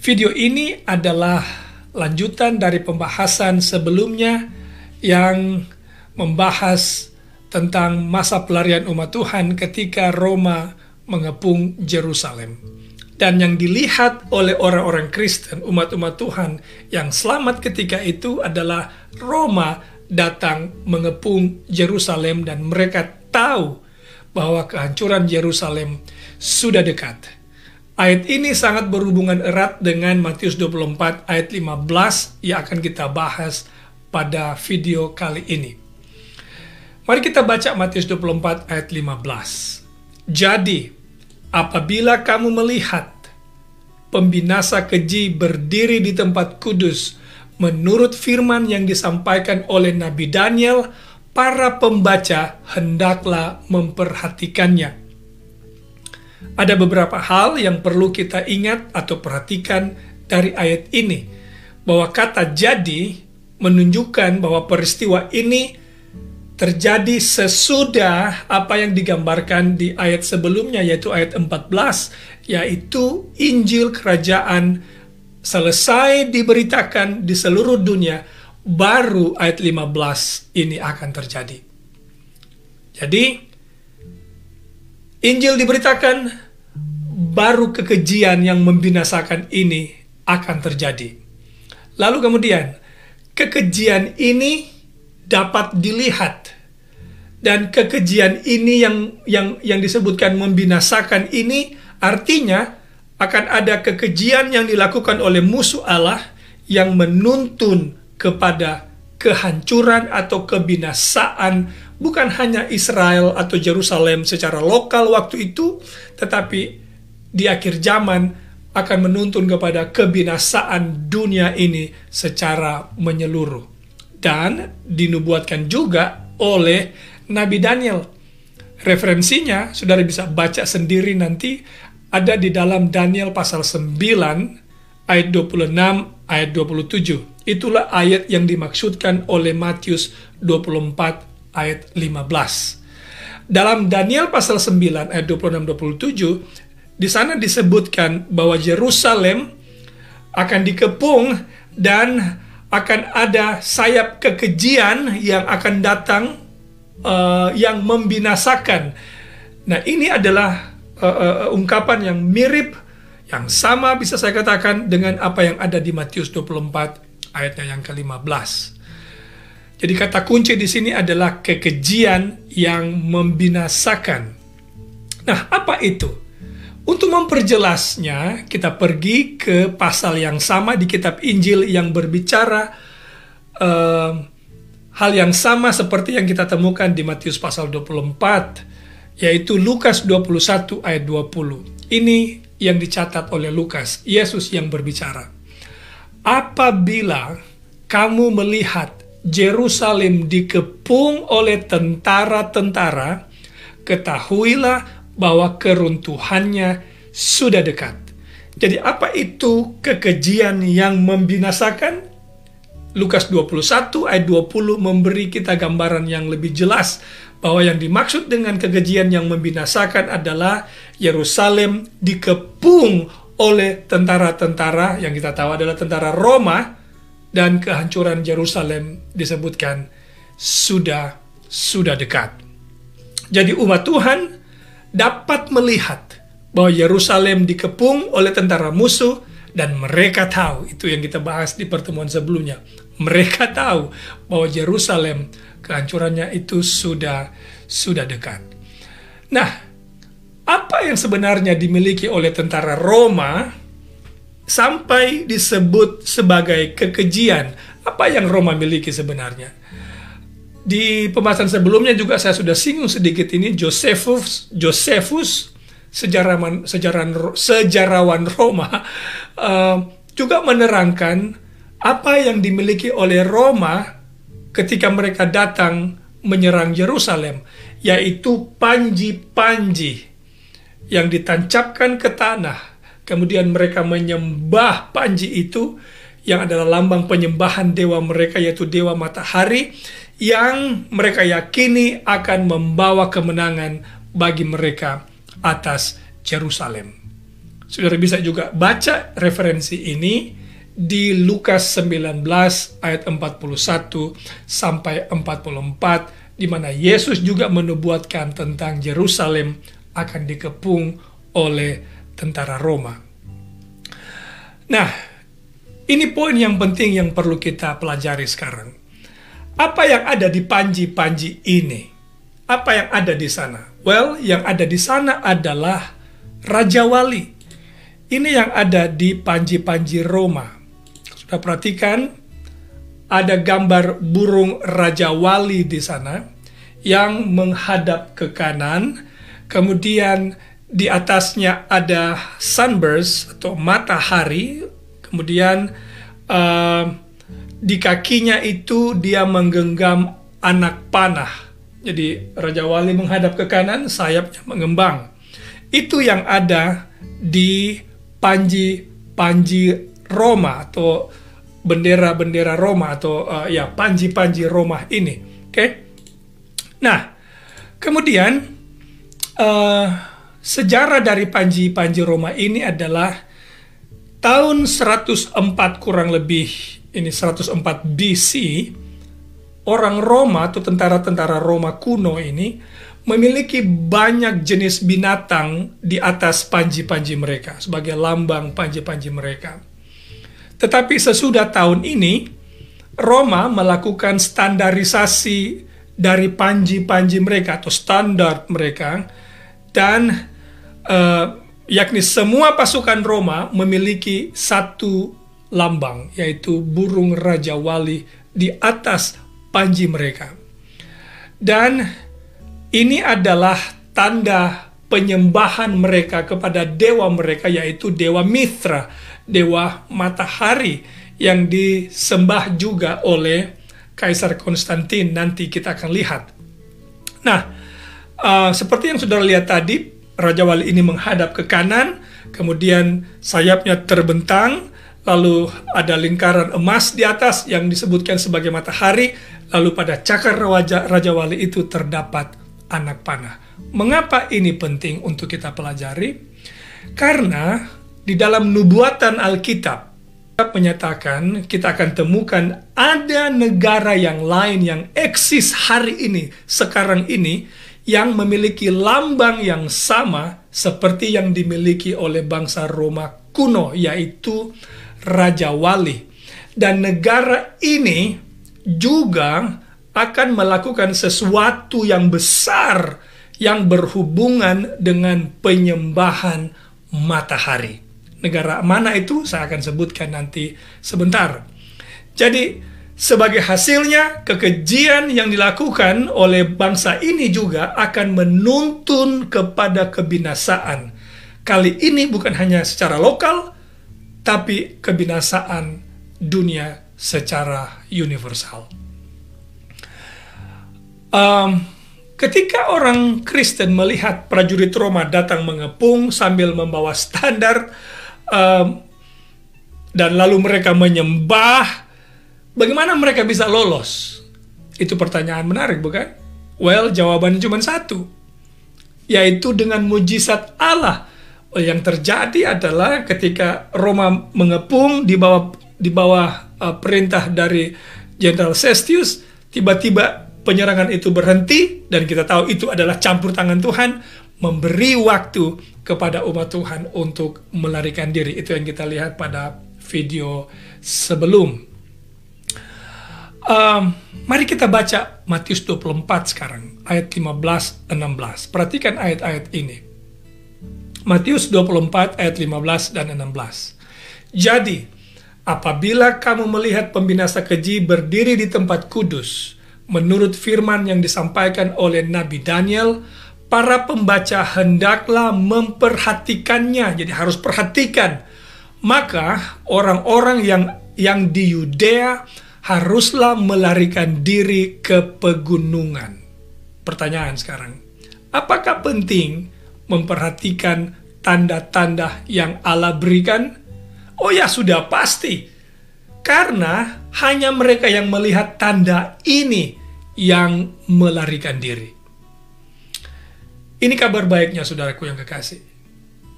Video ini adalah lanjutan dari pembahasan sebelumnya yang membahas tentang masa pelarian umat Tuhan ketika Roma mengepung Yerusalem. Dan yang dilihat oleh orang-orang Kristen, umat-umat Tuhan yang selamat ketika itu adalah Roma datang mengepung Yerusalem dan mereka tahu bahwa kehancuran Yerusalem sudah dekat. Ayat ini sangat berhubungan erat dengan Matius 24 ayat 15 yang akan kita bahas pada video kali ini. Mari kita baca Matius 24 ayat 15. Jadi, apabila kamu melihat pembinasa keji berdiri di tempat kudus, menurut firman yang disampaikan oleh Nabi Daniel, para pembaca hendaklah memperhatikannya. Ada beberapa hal yang perlu kita ingat atau perhatikan dari ayat ini. Bahwa kata jadi menunjukkan bahwa peristiwa ini terjadi sesudah apa yang digambarkan di ayat sebelumnya, yaitu ayat 14, yaitu Injil Kerajaan selesai diberitakan di seluruh dunia, baru ayat 15 ini akan terjadi. Jadi, Injil diberitakan, baru kekejian yang membinasakan ini akan terjadi. Lalu kemudian, kekejian ini dapat dilihat. Dan kekejian ini yang disebutkan membinasakan ini artinya akan ada kekejian yang dilakukan oleh musuh Allah yang menuntun kepada kehancuran atau kebinasaan bukan hanya Israel atau Yerusalem secara lokal waktu itu, tetapi di akhir zaman akan menuntun kepada kebinasaan dunia ini secara menyeluruh. Dan dinubuatkan juga oleh Nabi Daniel. Referensinya, saudara bisa baca sendiri nanti, ada di dalam Daniel pasal 9, ayat 26, ayat 27. Itulah ayat yang dimaksudkan oleh Matius 24, ayat 15. Dalam Daniel pasal 9, ayat 26-27, di sana disebutkan bahwa Yerusalem akan dikepung dan akan ada sayap kekejian yang akan datang yang membinasakan. Nah, ini adalah ungkapan yang mirip, yang sama bisa saya katakan dengan apa yang ada di Matius 24 ayatnya yang ke-15. Jadi kata kunci di sini adalah kekejian yang membinasakan. Nah, apa itu? Untuk memperjelasnya, kita pergi ke pasal yang sama di kitab Injil yang berbicara hal yang sama seperti yang kita temukan di Matius pasal 24, yaitu Lukas 21 ayat 20. Ini yang dicatat oleh Lukas, Yesus yang berbicara. Apabila kamu melihat Yerusalem dikepung oleh tentara-tentara, ketahuilah bahwa keruntuhannya sudah dekat. Jadi apa itu kekejian yang membinasakan? Lukas 21 ayat 20 memberi kita gambaran yang lebih jelas bahwa yang dimaksud dengan kekejian yang membinasakan adalah Yerusalem dikepung oleh tentara-tentara yang kita tahu adalah tentara Roma, dan kehancuran Yerusalem disebutkan sudah dekat. Jadi umat Tuhan dapat melihat bahwa Yerusalem dikepung oleh tentara musuh, dan mereka tahu, itu yang kita bahas di pertemuan sebelumnya, mereka tahu bahwa Yerusalem kehancurannya itu sudah dekat. Nah, apa yang sebenarnya dimiliki oleh tentara Roma sampai disebut sebagai kekejian? Apa yang Roma miliki sebenarnya? Di pembahasan sebelumnya juga saya sudah singgung sedikit ini. Josephus, sejarawan Roma, juga menerangkan apa yang dimiliki oleh Roma ketika mereka datang menyerang Yerusalem, yaitu panji-panji yang ditancapkan ke tanah. Kemudian mereka menyembah panji itu, yang adalah lambang penyembahan dewa mereka, yaitu dewa matahari, yang mereka yakini akan membawa kemenangan bagi mereka atas Yerusalem. Saudara bisa juga baca referensi ini di Lukas 19 ayat 41 sampai 44, di mana Yesus juga menubuatkan tentang Yerusalem akan dikepung oleh tentara Roma. Nah, ini poin yang penting yang perlu kita pelajari sekarang. Apa yang ada di panji-panji ini? Apa yang ada di sana? Well, yang ada di sana adalah Raja Wali. Ini yang ada di panji-panji Roma. Sudah perhatikan, ada gambar burung Raja Wali di sana yang menghadap ke kanan. Kemudian di atasnya ada sunburst atau matahari. Kemudian di kakinya itu dia menggenggam anak panah. Jadi Raja Wali menghadap ke kanan, sayapnya mengembang. Itu yang ada di panji-panji Roma atau bendera-bendera Roma atau panji-panji Roma ini. Oke? Nah, kemudian sejarah dari panji-panji Roma ini adalah tahun 104 kurang lebih, ini 104 BC, orang Roma atau tentara-tentara Roma kuno ini memiliki banyak jenis binatang di atas panji-panji mereka sebagai lambang panji-panji mereka. Tetapi sesudah tahun ini, Roma melakukan standarisasi dari panji-panji mereka atau standar mereka, dan yakni semua pasukan Roma memiliki satu lambang, yaitu burung Raja Wali di atas panji mereka. Dan ini adalah tanda penyembahan mereka kepada dewa mereka, yaitu Dewa Mithra, dewa matahari, yang disembah juga oleh Kaisar Konstantin. Nanti kita akan lihat. Nah, seperti yang saudara lihat tadi, Raja Wali ini menghadap ke kanan, kemudian sayapnya terbentang, lalu ada lingkaran emas di atas yang disebutkan sebagai matahari, lalu pada cakar Raja Wali itu terdapat anak panah. Mengapa ini penting untuk kita pelajari? Karena di dalam nubuatan Alkitab menyatakan, kita akan temukan ada negara yang lain yang eksis hari ini, sekarang ini, yang memiliki lambang yang sama seperti yang dimiliki oleh bangsa Roma kuno, yaitu Raja Wali. Dan negara ini juga akan melakukan sesuatu yang besar yang berhubungan dengan penyembahan matahari. Negara mana itu? Saya akan sebutkan nanti sebentar. Jadi, sebagai hasilnya, kekejian yang dilakukan oleh bangsa ini juga akan menuntun kepada kebinasaan. Kali ini bukan hanya secara lokal, tapi kebinasaan dunia secara universal. Ketika orang Kristen melihat prajurit Roma datang mengepung sambil membawa standar, dan lalu mereka menyembah, bagaimana mereka bisa lolos? Itu pertanyaan menarik, bukan? Well, jawabannya cuma satu, yaitu dengan mujizat Allah. Yang terjadi adalah ketika Roma mengepung di bawah perintah dari Jenderal Sestius, tiba-tiba penyerangan itu berhenti, dan kita tahu itu adalah campur tangan Tuhan, memberi waktu kepada umat Tuhan untuk melarikan diri. Itu yang kita lihat pada video sebelum. Mari kita baca Matius 24 sekarang, ayat 15-16. Perhatikan ayat-ayat ini. Matius 24 ayat 15 dan 16. Jadi, apabila kamu melihat pembinasa keji berdiri di tempat kudus, menurut firman yang disampaikan oleh Nabi Daniel, para pembaca hendaklah memperhatikannya. Jadi harus perhatikan. Maka orang-orang yang di Yudea haruslah melarikan diri ke pegunungan. Pertanyaan sekarang, apakah penting memperhatikan tanda-tanda yang Allah berikan? Oh ya, sudah pasti. Karena hanya mereka yang melihat tanda ini yang melarikan diri. Ini kabar baiknya, saudaraku yang kekasih.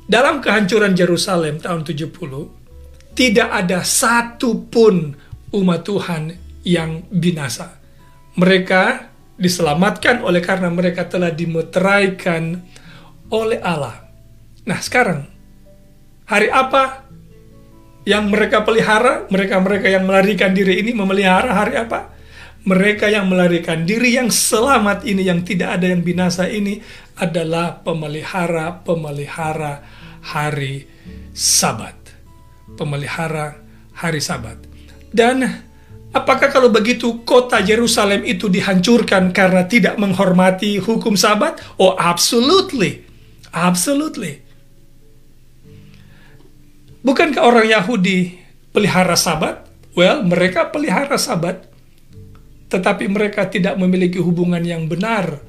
dalam kehancuran Yerusalem tahun 70, tidak ada satu pun umat Tuhan yang binasa. Mereka diselamatkan oleh karena mereka telah dimeteraikan oleh Allah. Nah sekarang, hari apa yang mereka pelihara? Mereka-mereka yang melarikan diri ini memelihara hari apa? Mereka yang melarikan diri, yang selamat ini, yang tidak ada yang binasa ini adalah pemelihara hari Sabat. Pemelihara hari Sabat. Dan apakah kalau begitu kota Yerusalem itu dihancurkan karena tidak menghormati hukum Sabat? Oh, absolutely. Absolutely. Bukankah orang Yahudi pelihara Sabat? Well, mereka pelihara Sabat, tetapi mereka tidak memiliki hubungan yang benar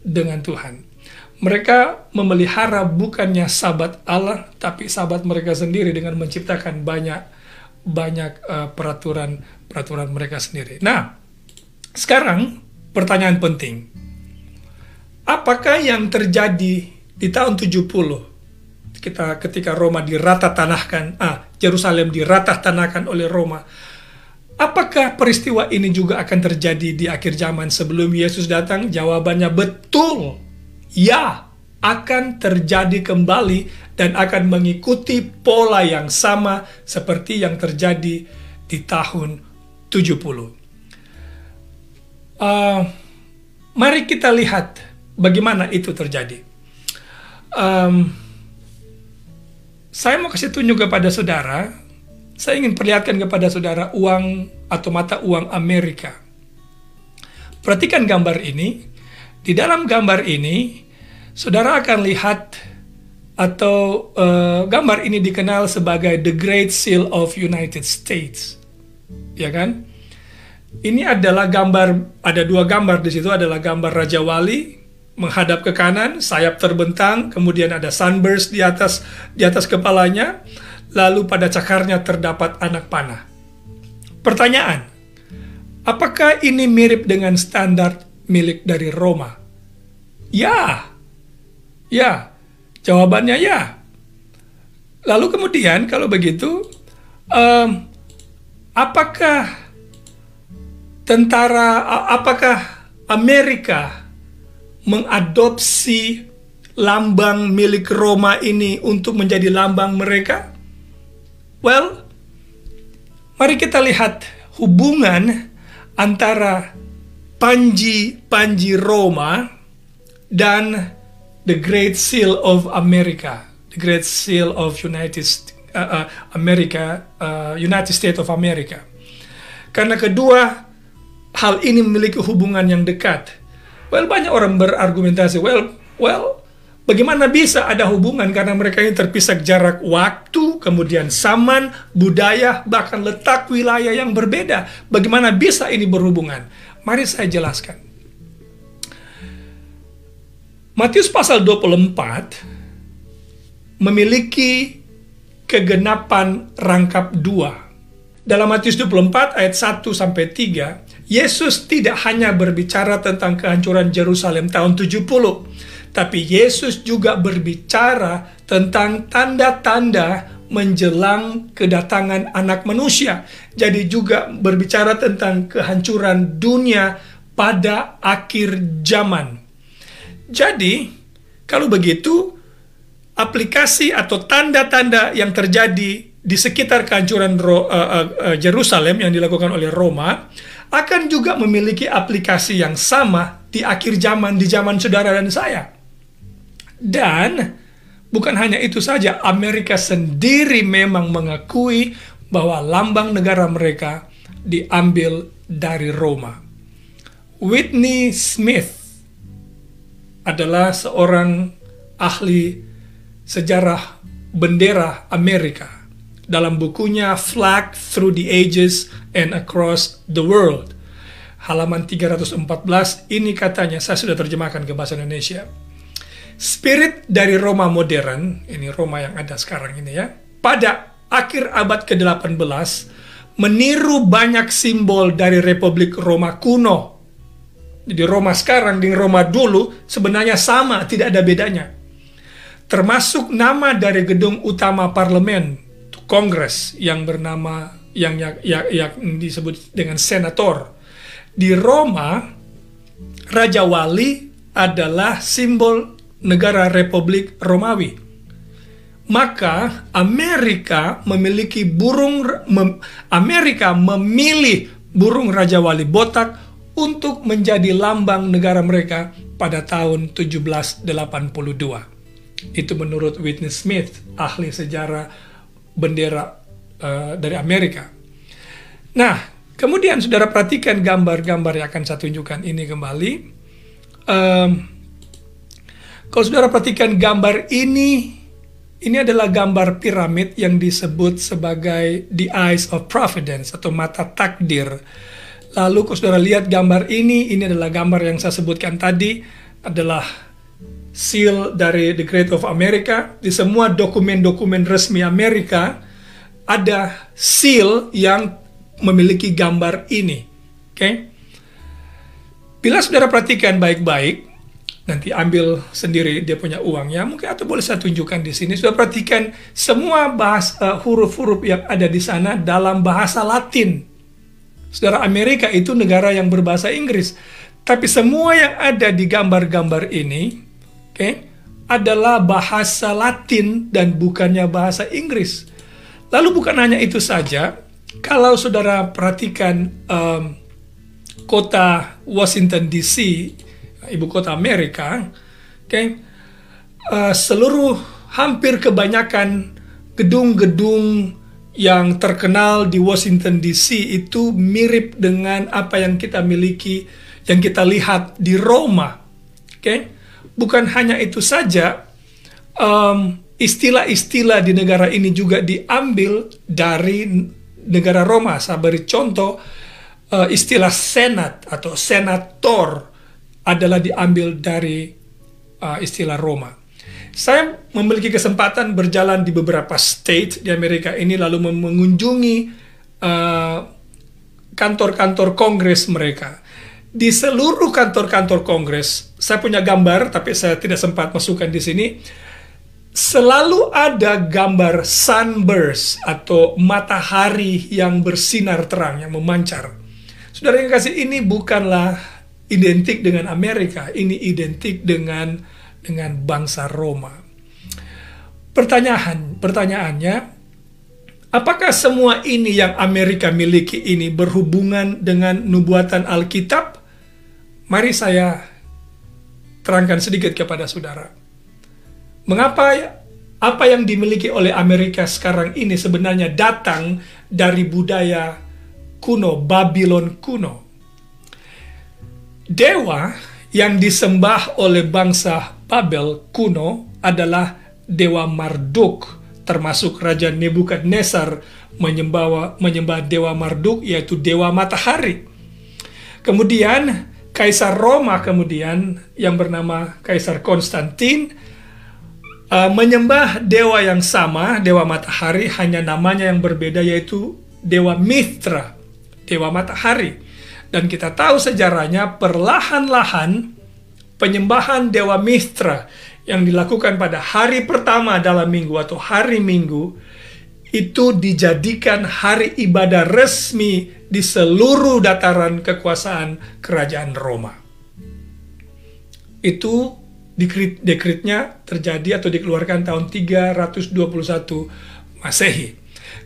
dengan Tuhan. Mereka memelihara bukannya Sabat Allah, tapi Sabat mereka sendiri dengan menciptakan banyak peraturan mereka sendiri. Nah, sekarang pertanyaan penting. Apakah yang terjadi di tahun 70 ketika Roma Yerusalem diratatanahkan oleh Roma? Apakah peristiwa ini juga akan terjadi di akhir zaman sebelum Yesus datang? Jawabannya betul. Ya, akan terjadi kembali dan akan mengikuti pola yang sama seperti yang terjadi di tahun 70. Mari kita lihat bagaimana itu terjadi. Saya mau kasih tunjuk kepada saudara. Saya ingin perlihatkan kepada saudara uang atau mata uang Amerika. Perhatikan gambar ini. Di dalam gambar ini, saudara akan lihat atau gambar ini dikenal sebagai The Great Seal of United States. Ya kan? Ini adalah gambar, ada dua gambar di situ, adalah gambar Raja Wali menghadap ke kanan, sayap terbentang, kemudian ada sunburst di atas kepalanya. Lalu pada cakarnya terdapat anak panah. Pertanyaan, apakah ini mirip dengan standar milik dari Roma? Ya, jawabannya ya. Lalu kemudian kalau begitu, apakah Amerika mengadopsi lambang milik Roma ini untuk menjadi lambang mereka? Well, mari kita lihat hubungan antara panji Roma dan the Great Seal of America, the Great Seal of United States of America. Karena kedua hal ini memiliki hubungan yang dekat. Well, banyak orang berargumentasi, bagaimana bisa ada hubungan karena mereka ini terpisah jarak waktu, kemudian zaman, budaya, bahkan letak wilayah yang berbeda. Bagaimana bisa ini berhubungan? Mari saya jelaskan. Matius pasal 24 memiliki kegenapan rangkap 2. Dalam Matius 24 ayat 1-3, Yesus tidak hanya berbicara tentang kehancuran Yerusalem tahun 70, tapi Yesus juga berbicara tentang tanda-tanda menjelang kedatangan Anak Manusia. Jadi juga berbicara tentang kehancuran dunia pada akhir zaman. Jadi, kalau begitu, aplikasi atau tanda-tanda yang terjadi di sekitar kehancuran Yerusalem yang dilakukan oleh Roma akan juga memiliki aplikasi yang sama di akhir zaman, di zaman saudara dan saya. Dan bukan hanya itu saja, Amerika sendiri memang mengakui bahwa lambang negara mereka diambil dari Roma. Whitney Smith adalah seorang ahli sejarah bendera Amerika. Dalam bukunya Flag Through the Ages and Across the World, halaman 314, ini katanya, saya sudah terjemahkan ke bahasa Indonesia. Spirit dari Roma modern, ini Roma yang ada sekarang ini ya, pada akhir abad ke-18 meniru banyak simbol dari Republik Roma kuno. Jadi Roma sekarang dengan Roma dulu sebenarnya sama, tidak ada bedanya. termasuk nama dari gedung utama parlemen, Kongres, yang bernama yang disebut dengan senator. Di Roma, Raja Wali adalah simbol negara Republik Romawi. Maka Amerika memilih burung Raja Wali botak untuk menjadi lambang negara mereka pada tahun 1782. Itu menurut Whitney Smith, ahli sejarah bendera dari Amerika. Nah, kemudian saudara perhatikan gambar-gambar yang akan saya tunjukkan ini kembali. Kalau saudara perhatikan gambar ini adalah gambar piramid yang disebut sebagai the eyes of providence atau mata takdir. Lalu kalau saudara lihat gambar ini adalah gambar yang saya sebutkan tadi, adalah seal dari The Great of America. Di semua dokumen-dokumen resmi Amerika ada seal yang memiliki gambar ini. Oke? Bila saudara perhatikan baik-baik, nanti ambil sendiri dia punya uangnya, mungkin atau boleh saya tunjukkan di sini. Sudah perhatikan semua huruf-huruf yang ada di sana dalam bahasa Latin. Saudara, Amerika itu negara yang berbahasa Inggris, tapi semua yang ada di gambar-gambar ini, adalah bahasa Latin dan bukannya bahasa Inggris. Lalu bukan hanya itu saja, kalau saudara perhatikan kota Washington DC, ibu kota Amerika, hampir kebanyakan gedung-gedung yang terkenal di Washington DC itu mirip dengan apa yang kita miliki, yang kita lihat di Roma. Bukan hanya itu saja, istilah-istilah di negara ini juga diambil dari negara Roma. Saya beri contoh, istilah senat atau senator adalah diambil dari istilah Roma. Saya memiliki kesempatan berjalan di beberapa state di Amerika ini, lalu mengunjungi kantor-kantor kongres mereka. Di seluruh kantor-kantor kongres, saya punya gambar, tapi saya tidak sempat masukkan di sini. Selalu ada gambar sunburst atau matahari yang bersinar terang, yang memancar. Saudara yang kasih, ini bukanlah identik dengan Amerika, ini identik dengan bangsa Roma. Pertanyaannya, apakah semua ini yang Amerika miliki ini berhubungan dengan nubuatan Alkitab? Mari saya terangkan sedikit kepada saudara. Mengapa apa yang dimiliki oleh Amerika sekarang ini sebenarnya datang dari budaya kuno, Babylon kuno. Dewa yang disembah oleh bangsa Babel kuno adalah Dewa Marduk, termasuk Raja Nebukadnezar menyembah Dewa Marduk, yaitu Dewa Matahari. Kemudian Kaisar Roma yang bernama Kaisar Konstantin menyembah dewa yang sama, Dewa Matahari, hanya namanya yang berbeda, yaitu Dewa Mitra, Dewa Matahari. Dan kita tahu sejarahnya, perlahan-lahan penyembahan Dewa Mitra yang dilakukan pada hari pertama dalam minggu atau hari Minggu itu dijadikan hari ibadah resmi di seluruh dataran kekuasaan kerajaan Roma. Itu dekretnya terjadi atau dikeluarkan tahun 321 Masehi.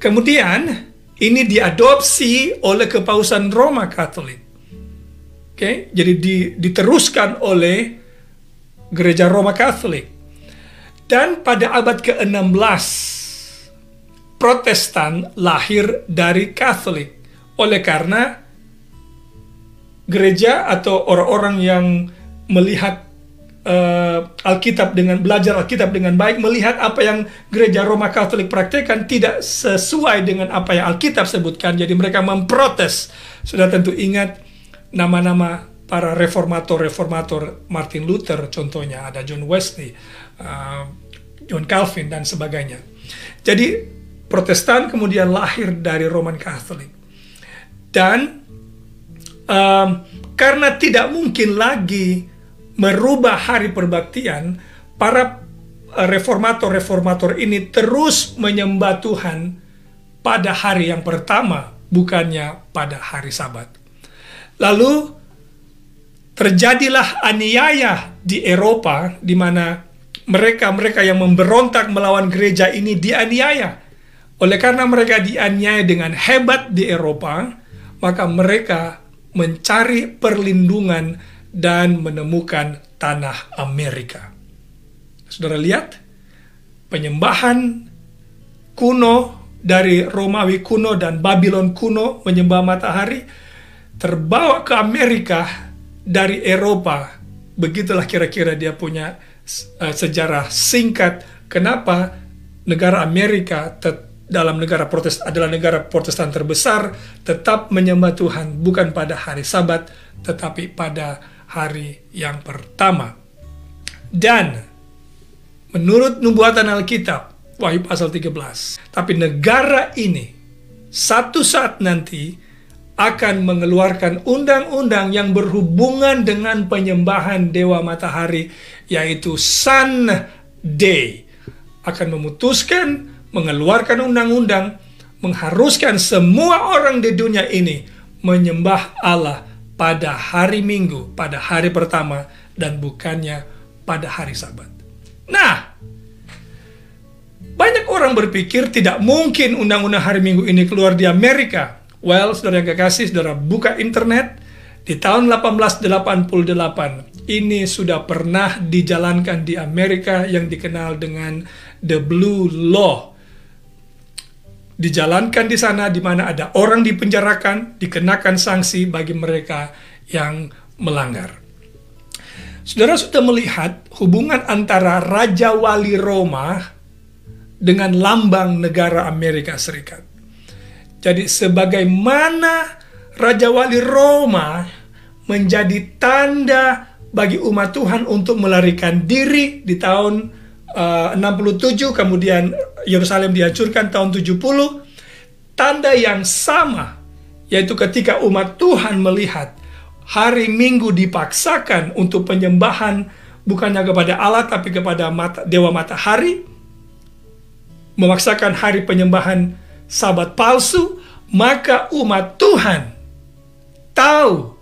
Kemudian ini diadopsi oleh Kepausan Roma Katolik. Jadi diteruskan oleh Gereja Roma Katolik. Dan pada abad ke-16 Protestan lahir dari Katolik. Oleh karena gereja atau orang-orang yang melihat Alkitab belajar Alkitab dengan baik, melihat apa yang Gereja Roma Katolik praktekkan tidak sesuai dengan apa yang Alkitab sebutkan, jadi mereka memprotes. Sudah tentu ingat nama-nama para reformator Martin Luther contohnya, ada John Wesley, John Calvin dan sebagainya. Jadi Protestan kemudian lahir dari Roman Katolik. Dan karena tidak mungkin lagi merubah hari perbaktian, para reformator ini terus menyembah Tuhan pada hari yang pertama, bukannya pada hari Sabat. Lalu terjadilah aniaya di Eropa, di mana mereka yang memberontak melawan gereja ini dianiaya. Oleh karena mereka dianiaya dengan hebat di Eropa, maka mereka mencari perlindungan dan menemukan tanah Amerika. Saudara lihat, penyembahan kuno dari Romawi kuno dan Babylon kuno menyembah matahari terbawa ke Amerika dari Eropa. Begitulah kira-kira dia punya sejarah singkat kenapa negara Amerika adalah negara Protestan terbesar, tetap menyembah Tuhan bukan pada hari Sabat tetapi pada hari yang pertama. Dan menurut nubuatan Alkitab, Wahyu pasal 13, tapi negara ini satu saat nanti akan mengeluarkan undang-undang yang berhubungan dengan penyembahan dewa matahari, yaitu Sun Day. Akan memutuskan, mengeluarkan undang-undang, mengharuskan semua orang di dunia ini menyembah Allah pada hari Minggu, pada hari pertama, dan bukannya pada hari Sabat. Nah, banyak orang berpikir tidak mungkin undang-undang hari Minggu ini keluar di Amerika. Well, saudara yang kekasih, saudara buka internet, di tahun 1888, ini sudah pernah dijalankan di Amerika yang dikenal dengan The Blue Law. Dijalankan di sana, di mana ada orang dipenjarakan, dikenakan sanksi bagi mereka yang melanggar. Saudara sudah melihat hubungan antara Raja Wali Roma dengan lambang negara Amerika Serikat. Jadi sebagaimana Raja Wali Roma menjadi tanda bagi umat Tuhan untuk melarikan diri di tahun 67, kemudian Yerusalem dihancurkan tahun 70, tanda yang sama, yaitu ketika umat Tuhan melihat hari Minggu dipaksakan untuk penyembahan bukannya kepada Allah tapi kepada dewa matahari, memaksakan hari penyembahan Sabat palsu, maka umat Tuhan tahu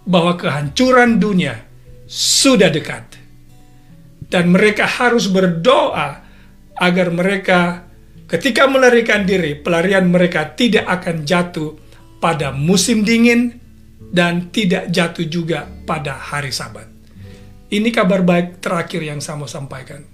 bahwa kehancuran dunia sudah dekat. Dan mereka harus berdoa agar mereka ketika melarikan diri, pelarian mereka tidak akan jatuh pada musim dingin dan tidak jatuh juga pada hari Sabat. Ini kabar baik terakhir yang saya mau sampaikan.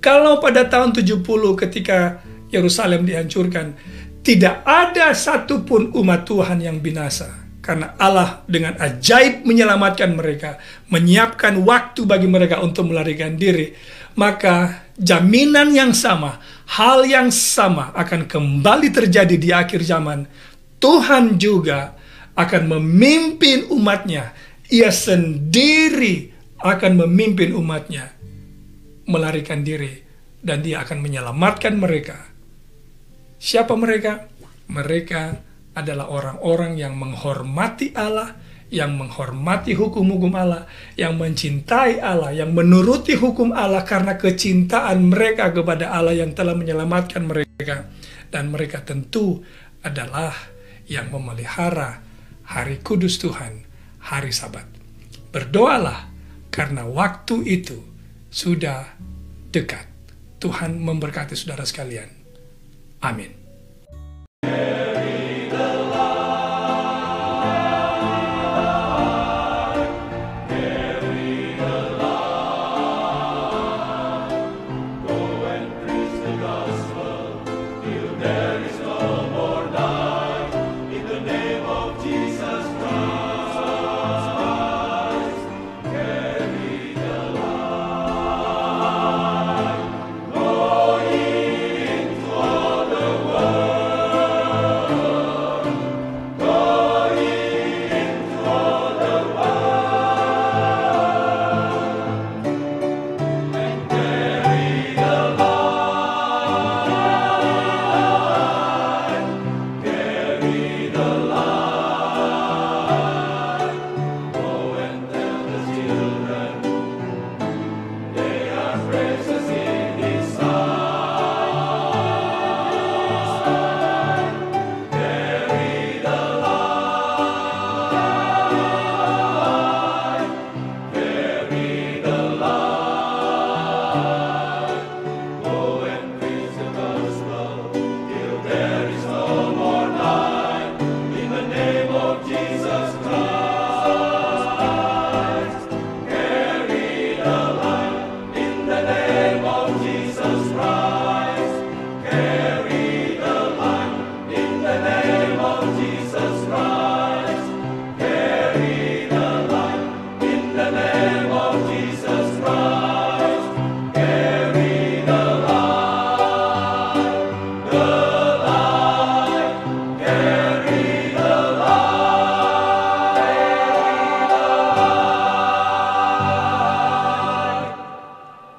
Kalau pada tahun 70 ketika Yerusalem dihancurkan, tidak ada satupun umat Tuhan yang binasa. Karena Allah dengan ajaib menyelamatkan mereka, menyiapkan waktu bagi mereka untuk melarikan diri. Maka jaminan yang sama, hal yang sama akan kembali terjadi di akhir zaman. Tuhan juga akan memimpin umatnya. Ia sendiri akan memimpin umatnya melarikan diri. Dan dia akan menyelamatkan mereka. Siapa mereka? Mereka adalah orang-orang yang menghormati Allah, yang menghormati hukum-hukum Allah, yang mencintai Allah, yang menuruti hukum Allah karena kecintaan mereka kepada Allah yang telah menyelamatkan mereka. Dan mereka tentu adalah yang memelihara hari kudus Tuhan, hari Sabat. Berdoalah karena waktu itu sudah dekat. Tuhan memberkati saudara sekalian. Amin.